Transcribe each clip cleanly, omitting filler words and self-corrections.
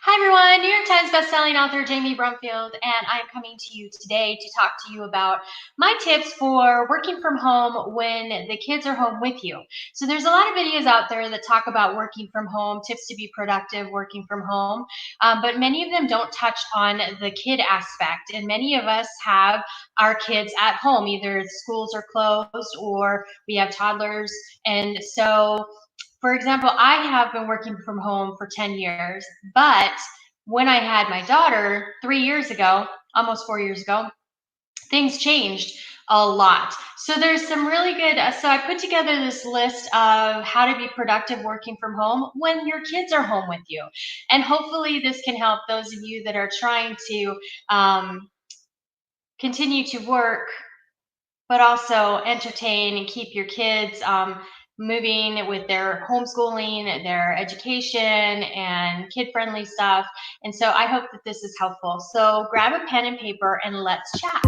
Hi everyone, New York Times bestselling author Jamie Brumfield, and I'm coming to you today to talk to you about my tips for working from home when the kids are home with you. So there's a lot of videos out there that talk about working from home, tips to be productive working from home, but many of them don't touch on the kid aspect. And many of us have our kids at home, either schools are closed or we have toddlers. And so for example, I have been working from home for 10 years, but when I had my daughter 3 years ago, almost 4 years ago, things changed a lot. So there's some really good, so I put together this list of how to be productive working from home when your kids are home with you. And hopefully this can help those of you that are trying to continue to work but also entertain and keep your kids moving with their homeschooling, their education, and kid-friendly stuff. And so I hope that this is helpful. So grab a pen and paper and let's chat.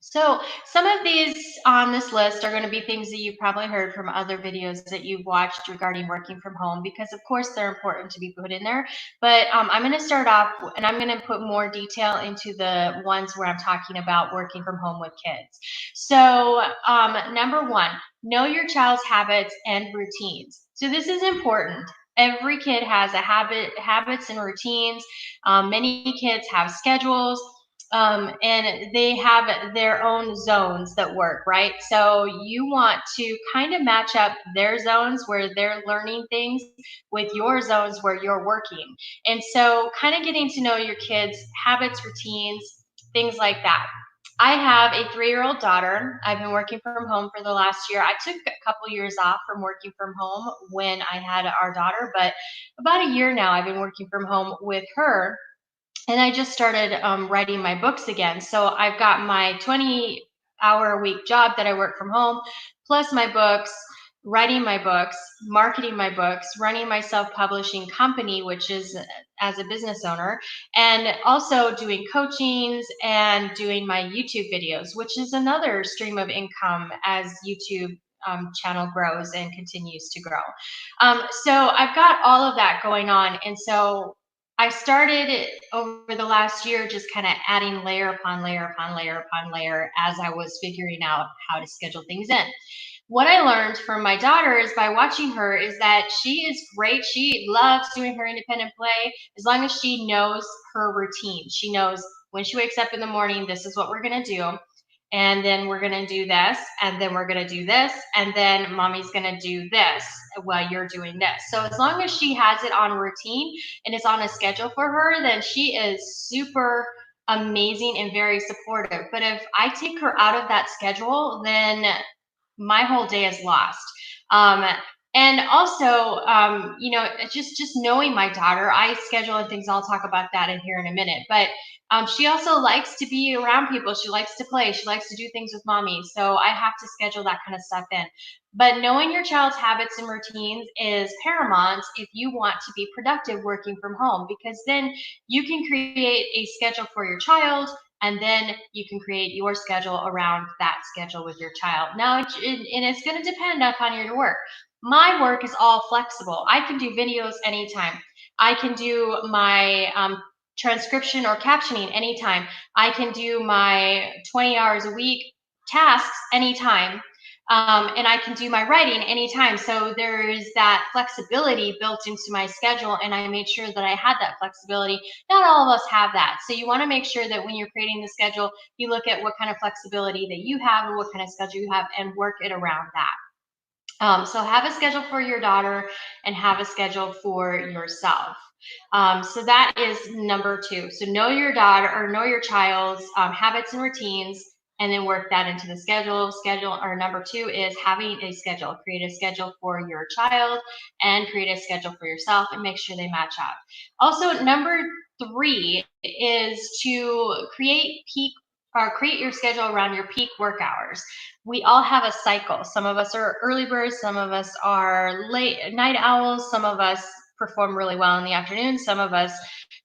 So some of these on this list are going to be things that you've probably heard from other videos that you've watched regarding working from home, because of course they're important to be put in there. But I'm going to start off and I'm going to put more detail into the ones where I'm talking about working from home with kids. So number one, know your child's habits and routines. So this is important. Every kid has a habits and routines. Many kids have schedules, and they have their own zones that work, right? So you want to kind of match up their zones where they're learning things with your zones where you're working. And so kind of getting to know your kids' habits, routines, things like that. I have a 3-year-old daughter. I've been working from home for the last year. I took a couple years off from working from home when I had our daughter, but about a year now I've been working from home with her, and I just started writing my books again. So I've got my 20-hour-a-week job that I work from home, plus my books, writing my books, marketing my books, running my self-publishing company, which is as a business owner, and also doing coachings and doing my YouTube videos, which is another stream of income as YouTube channel grows and continues to grow. So I've got all of that going on. And so I started over the last year just kind of adding layer upon layer upon layer upon layer as I was figuring out how to schedule things in. What I learned from my daughter is by watching her is that she is great. She loves doing her independent play as long as she knows her routine. She knows when she wakes up in the morning, this is what we're going to do. And then we're going to do this, and then we're going to do this, and then mommy's going to do this while you're doing this. So as long as she has it on routine and it's on a schedule for her, then she is super amazing and very supportive. But if I take her out of that schedule, then my whole day is lost. Um, and also, just knowing my daughter, I schedule and things. I'll talk about that in here in a minute. But she also likes to be around people. She likes to play. She likes to do things with mommy. So I have to schedule that kind of stuff in. But knowing your child's habits and routines is paramount if you want to be productive working from home, because then you can create a schedule for your child, and then you can create your schedule around that schedule with your child. Now, and it's going to depend upon your work. My work is all flexible. I can do videos anytime. I can do my transcription or captioning anytime. I can do my 20 hours a week tasks anytime. And I can do my writing anytime. So there is that flexibility built into my schedule, and I made sure that I had that flexibility. Not all of us have that. So you want to make sure that when you're creating the schedule, you look at what kind of flexibility that you have and what kind of schedule you have and work it around that. So have a schedule for your daughter and have a schedule for yourself. So that is number two. So know your daughter or know your child's habits and routines, and then work that into the schedule. Or number two is having a schedule. Create a schedule for your child and create a schedule for yourself and make sure they match up. Also, number three is to create peak or create your schedule around your peak work hours. We all have a cycle. Some of us are early birds, some of us are late night owls, some of us perform really well in the afternoon, some of us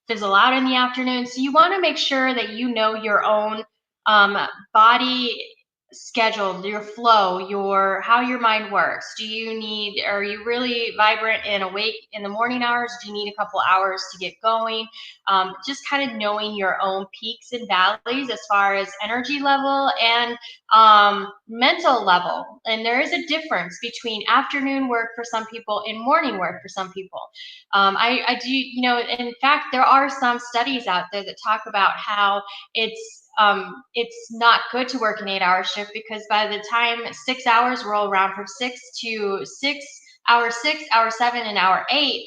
fizzle out in the afternoon. So you want to make sure that you know your own um, body schedule, your flow, your how your mind works. Are you really vibrant and awake in the morning hours? Do you need a couple hours to get going? Just kind of knowing your own peaks and valleys as far as energy level and mental level. And there is a difference between afternoon work for some people and morning work for some people. I do, in fact, there are some studies out there that talk about how it's not good to work an 8 hour shift, because by the time 6 hours roll around, from hour 7, and hour 8,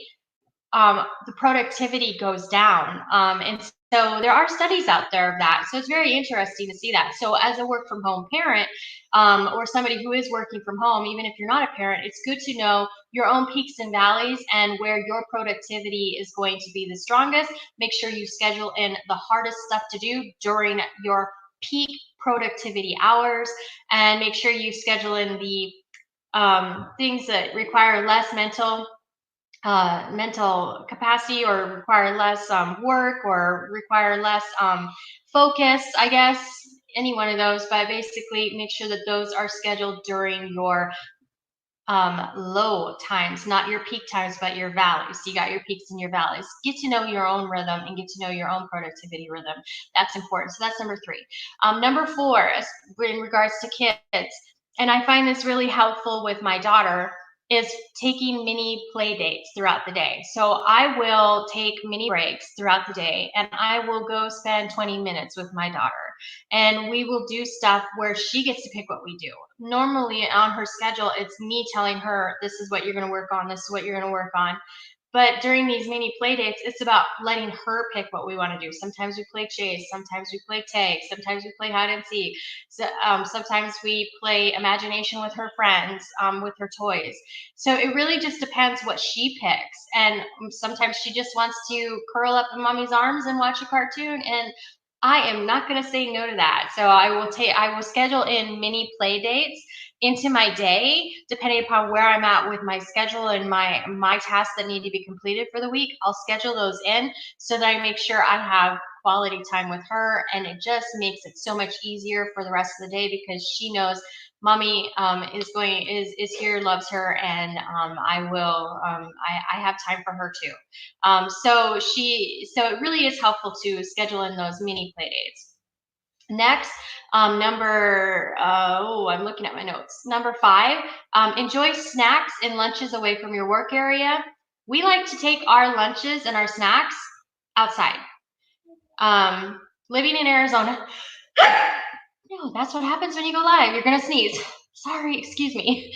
the productivity goes down. And so there are studies out there of that. So it's very interesting to see that. So as a work from home parent, or somebody who is working from home, even if you're not a parent, it's good to know your own peaks and valleys and where your productivity is going to be the strongest. Make sure you schedule in the hardest stuff to do during your peak productivity hours, and make sure you schedule in the things that require less mental capacity, or require less work, or require less focus, I guess, any one of those. But basically, make sure that those are scheduled during your low times, not your peak times, but your valleys. So you got your peaks and your valleys. Get to know your own rhythm and get to know your own productivity rhythm. That's important. So that's number 3. Number 4, in regards to kids, and I find this really helpful with my daughter, is taking mini play dates throughout the day. So I will take mini breaks throughout the day, and I will go spend 20 minutes with my daughter, and we will do stuff where she gets to pick what we do. Normally on her schedule, it's me telling her, this is what you're going to work on, this is what you're going to work on. But during these mini play dates, it's about letting her pick what we want to do. Sometimes we play chase, sometimes we play tag, sometimes we play hide and seek. So, sometimes we play imagination with her friends, with her toys. So it really just depends what she picks. And sometimes she just wants to curl up in mommy's arms and watch a cartoon, and I am not going to say no to that. So I will schedule in mini play dates into my day, depending upon where I'm at with my schedule and my tasks that need to be completed for the week. I'll schedule those in so that I make sure I have quality time with her, and it just makes it so much easier for the rest of the day, because she knows mommy is here, loves her, and I have time for her too. So it really is helpful to schedule in those mini play dates. Next, I'm looking at my notes. Number 5, enjoy snacks and lunches away from your work area. We like to take our lunches and our snacks outside. Living in Arizona, no, that's what happens when you go live. You're gonna sneeze. Sorry, excuse me.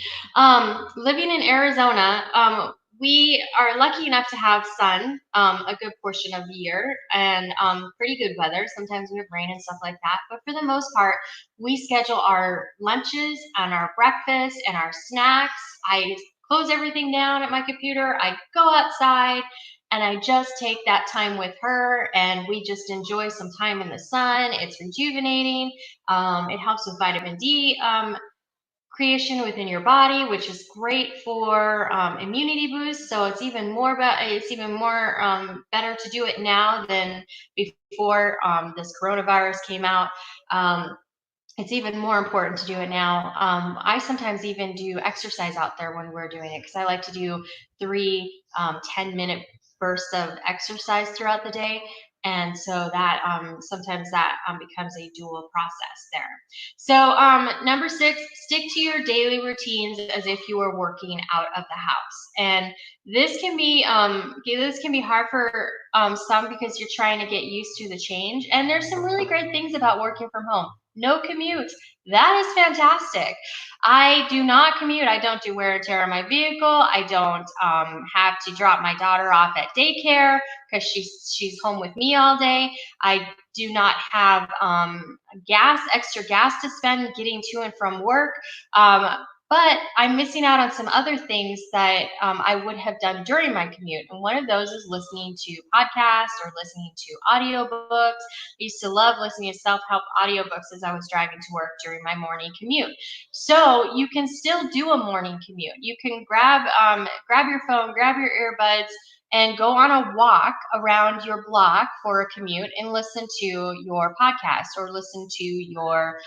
Living in Arizona, we are lucky enough to have sun a good portion of the year, and pretty good weather. Sometimes we have rain and stuff like that, but for the most part, we schedule our lunches and our breakfast and our snacks. I close everything down at my computer. I go outside, and I just take that time with her, and we just enjoy some time in the sun. It's rejuvenating. It helps with vitamin D creation within your body, which is great for immunity boost. So it's even more better to do it now than before this coronavirus came out. It's even more important to do it now. I sometimes even do exercise out there when we're doing it, because I like to do 3 10-minute bursts of exercise throughout the day. And so that sometimes that becomes a dual process there. So number 6, stick to your daily routines as if you were working out of the house. And this can be hard for some, because you're trying to get used to the change. And there's some really great things about working from home. No commute. That is fantastic. I do not commute. I don't do wear and tear on my vehicle. I don't have to drop my daughter off at daycare, because she's home with me all day. I do not have extra gas to spend getting to and from work. but I'm missing out on some other things that I would have done during my commute. And one of those is listening to podcasts or listening to audiobooks. I used to love listening to self-help audiobooks as I was driving to work during my morning commute. So you can still do a morning commute. You can grab your phone, grab your earbuds, and go on a walk around your block for a commute and listen to your podcast or listen to your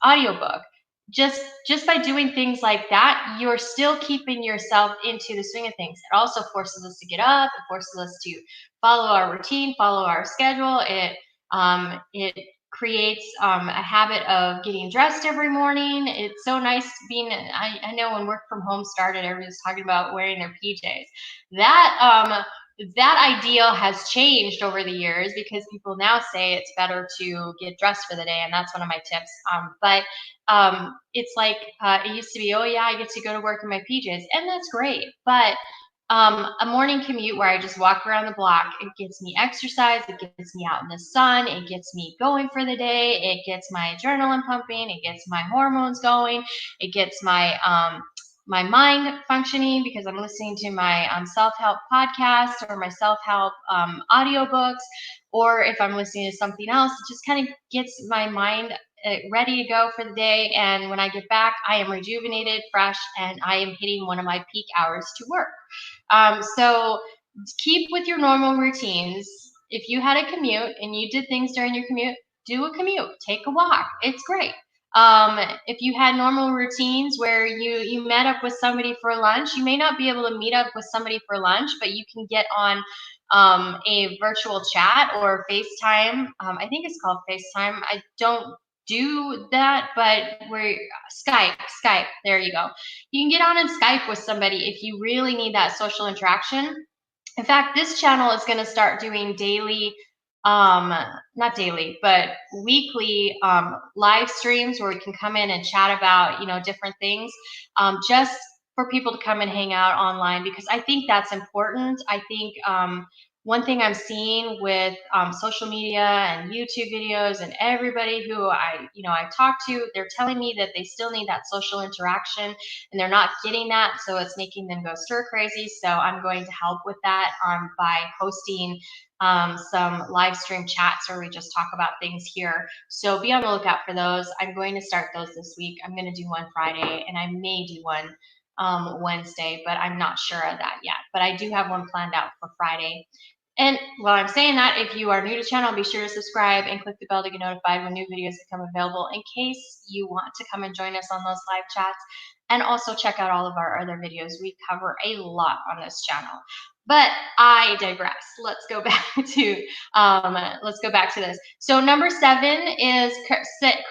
audiobook. Just by doing things like that, you're still keeping yourself into the swing of things. It also forces us to get up. It forces us to follow our routine, follow our schedule. It creates a habit of getting dressed every morning. It's so nice being. I know when work from home started, everybody was talking about wearing their PJs. That ideal has changed over the years because people now say it's better to get dressed for the day, and that's one of my tips. But it's like it used to be, oh yeah, I get to go to work in my PJs, and that's great. But a morning commute where I just walk around the block, it gets me exercise, it gets me out in the sun, it gets me going for the day, it gets my adrenaline pumping, it gets my hormones going, it gets my mind functioning because I'm listening to my self-help podcast or my self-help audiobooks, or if I'm listening to something else, it just kind of gets my mind ready to go for the day. And when I get back, I am rejuvenated, fresh, and I am hitting one of my peak hours to work. So keep with your normal routines. If you had a commute and you did things during your commute, do a commute, take a walk. It's great. If you had normal routines where you met up with somebody for lunch, you may not be able to meet up with somebody for lunch, but you can get on a virtual chat or FaceTime. I think it's called FaceTime. I don't do that, but we're Skype. There you go. You can get on and Skype with somebody if you really need that social interaction. In fact, this channel is going to start doing daily, not daily, but weekly live streams where we can come in and chat about, different things, just for people to come and hang out online because I think that's important. I think one thing I'm seeing with social media and YouTube videos and everybody who I talk to, they're telling me that they still need that social interaction and they're not getting that. So it's making them go stir crazy. So I'm going to help with that by hosting some live stream chats where we just talk about things here. So be on the lookout for those. I'm going to start those this week. I'm going to do one Friday and I may do one Wednesday, but I'm not sure of that yet. But I do have one planned out for Friday. And while I'm saying that, if you are new to the channel, be sure to subscribe and click the bell to get notified when new videos become available in case you want to come and join us on those live chats. And also check out all of our other videos. We cover a lot on this channel. But I digress. Let's go back to this. So number 7 is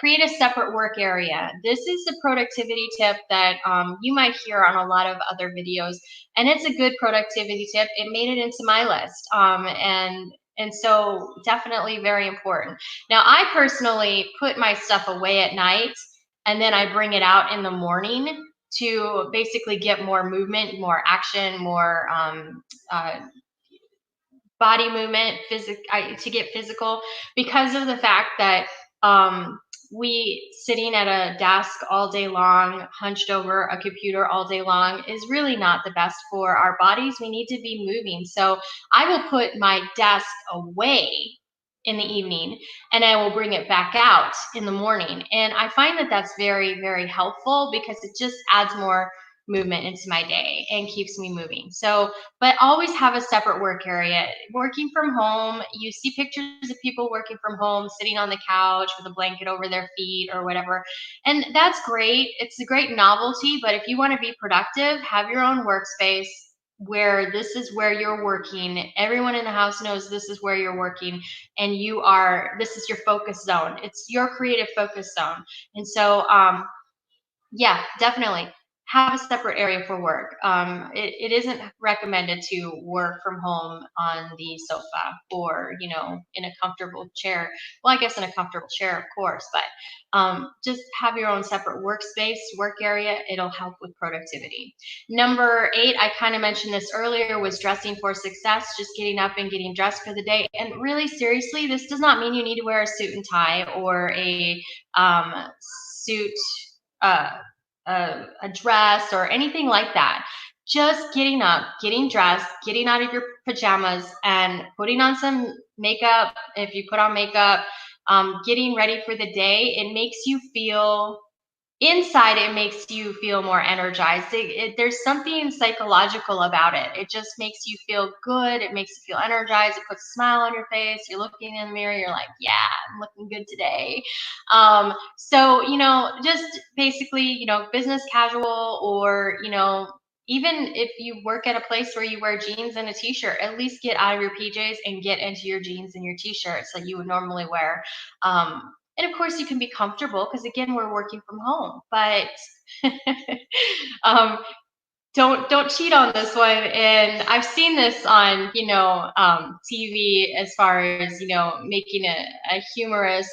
create a separate work area. This is a productivity tip that you might hear on a lot of other videos, and it's a good productivity tip. It made it into my list, and so definitely very important. Now, I personally put my stuff away at night, and then I bring it out in the morning to basically get more movement, more action, more uh, body movement, to get physical, because of the fact that we sitting at a desk all day long, hunched over a computer all day long, is really not the best for our bodies. We need to be moving. So I will put my desk away in the evening and I will bring it back out in the morning. And I find that that's very, very helpful because it just adds more movement into my day and keeps me moving. So, but always have a separate work area. Working from home, you see pictures of people working from home, sitting on the couch with a blanket over their feet or whatever. And that's great. It's a great novelty, but if you want to be productive, have your own workspace where this is where you're working. Everyone in the house knows this is where you're working and this is your focus zone. It's your creative focus zone. And so, yeah, definitely have a separate area for work. It isn't recommended to work from home on the sofa or, in a comfortable chair. Well, I guess in a comfortable chair, of course, but just have your own separate workspace, work area. It'll help with productivity. Number 8, I kind of mentioned this earlier, was dressing for success, just getting up and getting dressed for the day. And really, seriously, this does not mean you need to wear a suit and tie or a suit, uh, a dress or anything like that. Just getting up, getting dressed, getting out of your pajamas, and putting on some makeup. If you put on makeup, getting ready for the day, it makes you feel inside, it makes you feel more energized. There's something psychological about it. It just makes you feel good. It makes you feel energized. It puts a smile on your face. You're looking in the mirror. You're like, yeah, I'm looking good today. So, just basically, business casual, or, even if you work at a place where you wear jeans and a t-shirt, at least get out of your PJs and get into your jeans and your t-shirts that you would normally wear. And of course, you can be comfortable because, again, we're working from home. But um, don't cheat on this one. And I've seen this on TV, as far as making a humorous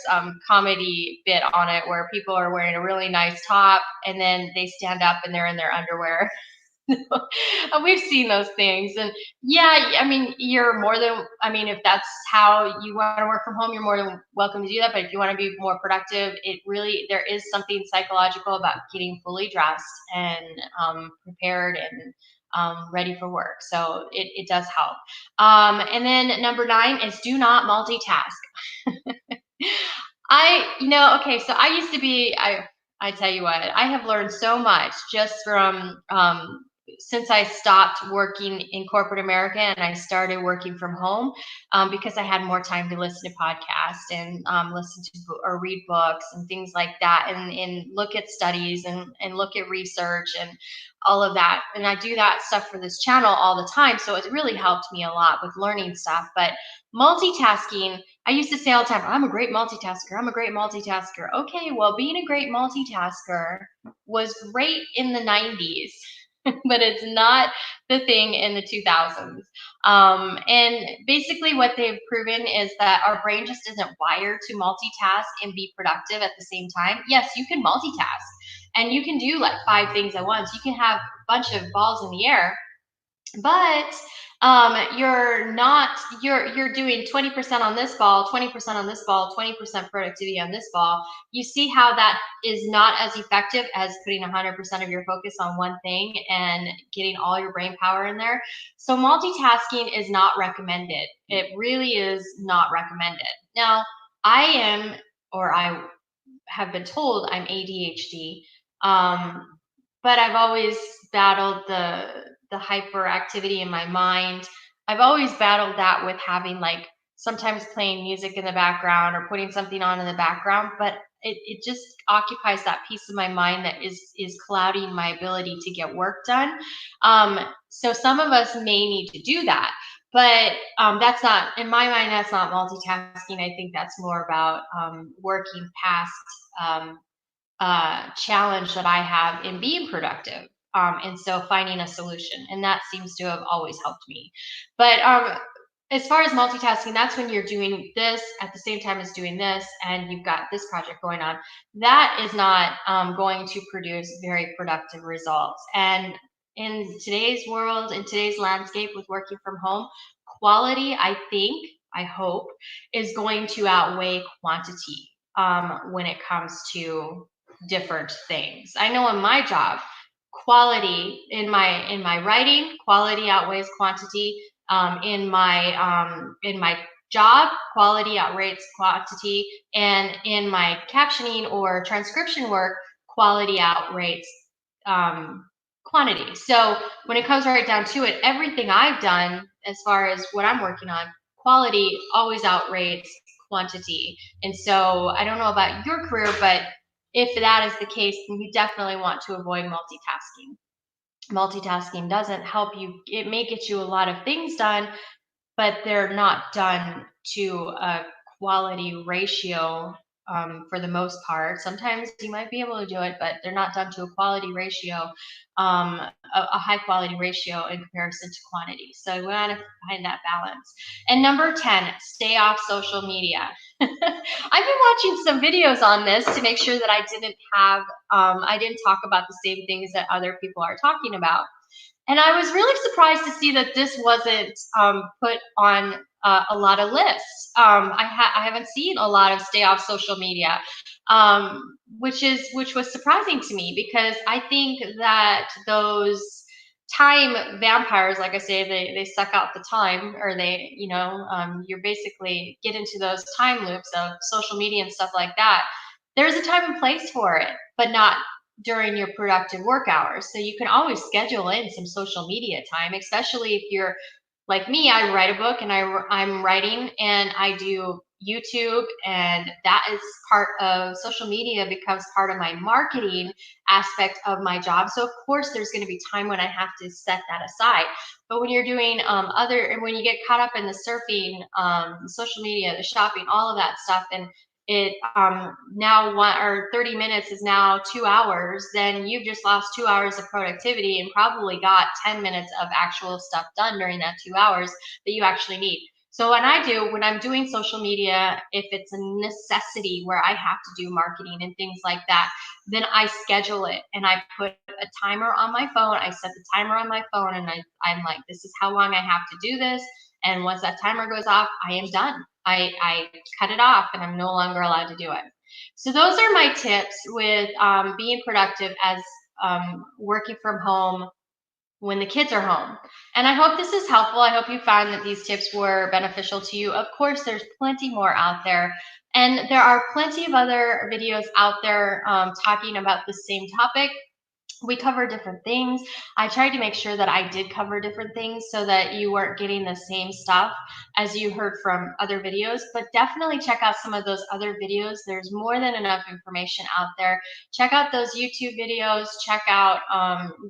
comedy bit on it, where people are wearing a really nice top and then they stand up and they're in their underwear. We've seen those things. And yeah, I mean, if that's how you want to work from home, you're more than welcome to do that. But if you want to be more productive, there is something psychological about getting fully dressed and prepared and ready for work. So it does help. And then number 9 is do not multitask. Okay, so I used to be, I tell you what, I have learned so much just from since I stopped working in corporate America and I started working from home, because I had more time to listen to podcasts and listen to or read books and things like that, and look at studies and look at research and all of that. And I do that stuff for this channel all the time. So it really helped me a lot with learning stuff. But multitasking, I used to say all the time, I'm a great multitasker. I'm a great multitasker. Okay, well, being a great multitasker was great in the 90s, but it's not the thing in the 2000s. And basically, what they've proven is that our brain just isn't wired to multitask and be productive at the same time. Yes, you can multitask and you can do like 5 things at once. You can have a bunch of balls in the air, but you're doing 20% on this ball, 20% on this ball, 20% productivity on this ball. You see how that is not as effective as putting 100% of your focus on one thing and getting all your brain power in there. So multitasking is not recommended. It really is not recommended. Now, I have been told I'm ADHD, but I've always battled the hyperactivity in my mind. I've always battled that with having, like, sometimes playing music in the background or putting something on in the background, but it just occupies that piece of my mind that is clouding my ability to get work done. So some of us may need to do that, but that's not, in my mind, that's not multitasking. I think that's more about working past um, challenge that I have in being productive. And so finding a solution, and that seems to have always helped me. But as far as multitasking, that's when you're doing this at the same time as doing this, and you've got this project going on. That is not going to produce very productive results. And in today's world, in today's landscape with working from home, quality, I hope, is going to outweigh quantity when it comes to different things. I know in my job, quality in my writing, quality outweighs quantity. In my job, quality outweighs quantity, and in my captioning or transcription work, quality outweighs quantity. So when it comes right down to it, everything I've done as far as what I'm working on, quality always outweighs quantity. And so I don't know about your career, but if that is the case, then you definitely want to avoid multitasking. Multitasking doesn't help you. It may get you a lot of things done, but they're not done to a quality ratio for the most part. Sometimes you might be able to do it, but they're not done to a quality ratio, a high quality ratio in comparison to quantity. So we want to find that balance. And number 10, stay off social media. I've been watching some videos on this to make sure that I didn't talk about the same things that other people are talking about. And I was really surprised to see that this wasn't put on a lot of lists. I haven't seen a lot of stay off social media, which was surprising to me because I think that those time vampires, like I say, they suck out the time, or you're basically get into those time loops of social media and stuff like that. There's a time and place for it, but not during your productive work hours. So you can always schedule in some social media time, especially if you're like me. I write a book, and I'm writing, and I do YouTube, and that is part of social media, becomes part of my marketing aspect of my job. So of course there's going to be time when I have to set that aside. But when you're doing and when you get caught up in the surfing, social media, the shopping, all of that stuff, and it now 30 minutes is now 2 hours, then you've just lost 2 hours of productivity and probably got 10 minutes of actual stuff done during that 2 hours that you actually need. So when I'm doing social media, if it's a necessity where I have to do marketing and things like that, then I schedule it and I put a timer on my phone. I set the timer on my phone, and I'm like, this is how long I have to do this. And once that timer goes off, I am done. I cut it off, and I'm no longer allowed to do it. So those are my tips with being productive as working from home when the kids are home. And I hope this is helpful. I hope you found that these tips were beneficial to you. Of course, there's plenty more out there. And there are plenty of other videos out there talking about the same topic. We cover different things. I tried to make sure that I did cover different things so that you weren't getting the same stuff as you heard from other videos, but definitely check out some of those other videos. There's more than enough information out there. Check out those YouTube videos. Check out,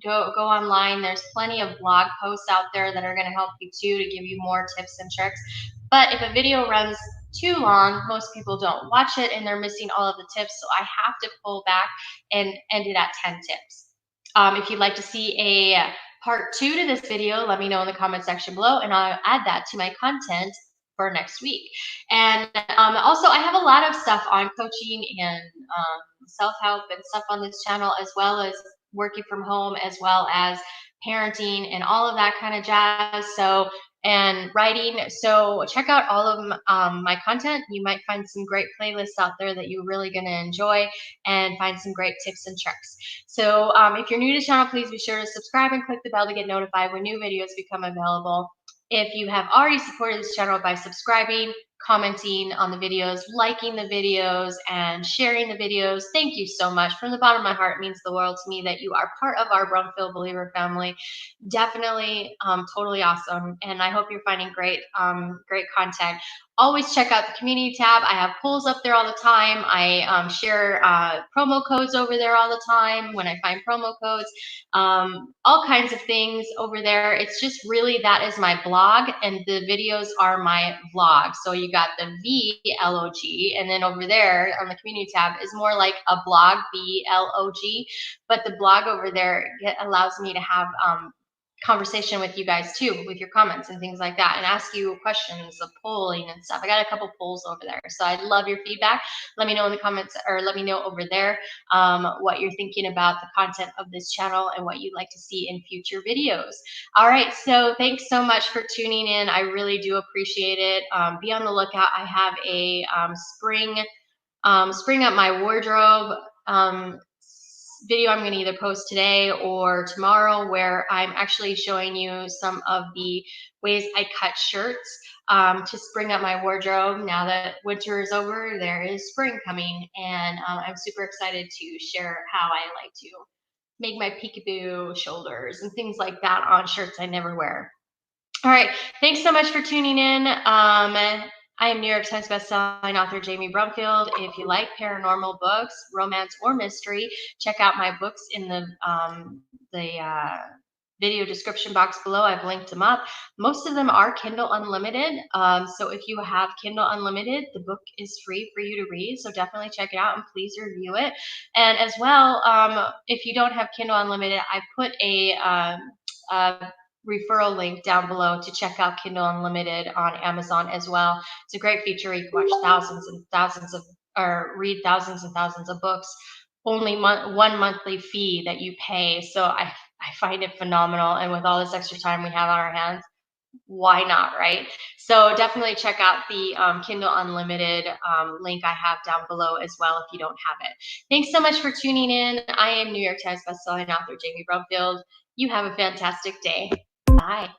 go online. There's plenty of blog posts out there that are going to help you too, to give you more tips and tricks. But if a video runs too long, most people don't watch it and they're missing all of the tips. So I have to pull back and end it at 10 tips. If you'd like to see a part 2 to this video, let me know in the comment section below, and I'll add that to my content for next week. And also, I have a lot of stuff on coaching and self-help and stuff on this channel, as well as working from home, as well as parenting and all of that kind of jazz. So, and writing. So check out all of my content. You might find some great playlists out there that you're really going to enjoy, and find some great tips and tricks. So if you're new to the channel, please be sure to subscribe and click the bell to get notified when new videos become available. If you have already supported this channel by subscribing, commenting on the videos, liking the videos, and sharing the videos, thank you so much. From the bottom of my heart, it means the world to me that you are part of our Brumfield Believer family. Definitely totally awesome. And I hope you're finding great content. Always check out the community tab. I have polls up there all the time. I share promo codes over there all the time when I find promo codes, all kinds of things over there. It's just really, that is my blog, and the videos are my vlog. So you got the VLOG, and then over there on the community tab is more like a blog, VLOG. But the blog over there allows me to have conversation with you guys too, with your comments and things like that, and ask you questions of polling and stuff. I got a couple polls over there, so I'd love your feedback. Let me know in the comments, or let me know over there what you're thinking about the content of this channel and what you'd like to see in future videos. All right, so thanks so much for tuning in. I really do appreciate it. Be on the lookout. I have a spring up my wardrobe video I'm going to either post today or tomorrow, where I'm actually showing you some of the ways I cut shirts to spring up my wardrobe. Now that winter is over, there is spring coming, and I'm super excited to share how I like to make my peekaboo shoulders and things like that on shirts I never wear. All right, thanks so much for tuning in. I am New York Times bestselling author Jamie Brumfield. If you like paranormal books, romance, or mystery, check out my books in the video description box below. I've linked them up. Most of them are Kindle Unlimited. So if you have Kindle Unlimited, the book is free for you to read. So definitely check it out, and please review it. And as well, if you don't have Kindle Unlimited, I put a referral link down below to check out Kindle Unlimited on Amazon as well. It's a great feature. You can watch thousands and thousands of, or read thousands and thousands of books, only one monthly fee that you pay. So I find it phenomenal. And with all this extra time we have on our hands, why not, right? So definitely check out the Kindle Unlimited link I have down below as well if you don't have it. Thanks so much for tuning in. I am New York Times bestselling author Jamie Brumfield. You have a fantastic day. Bye.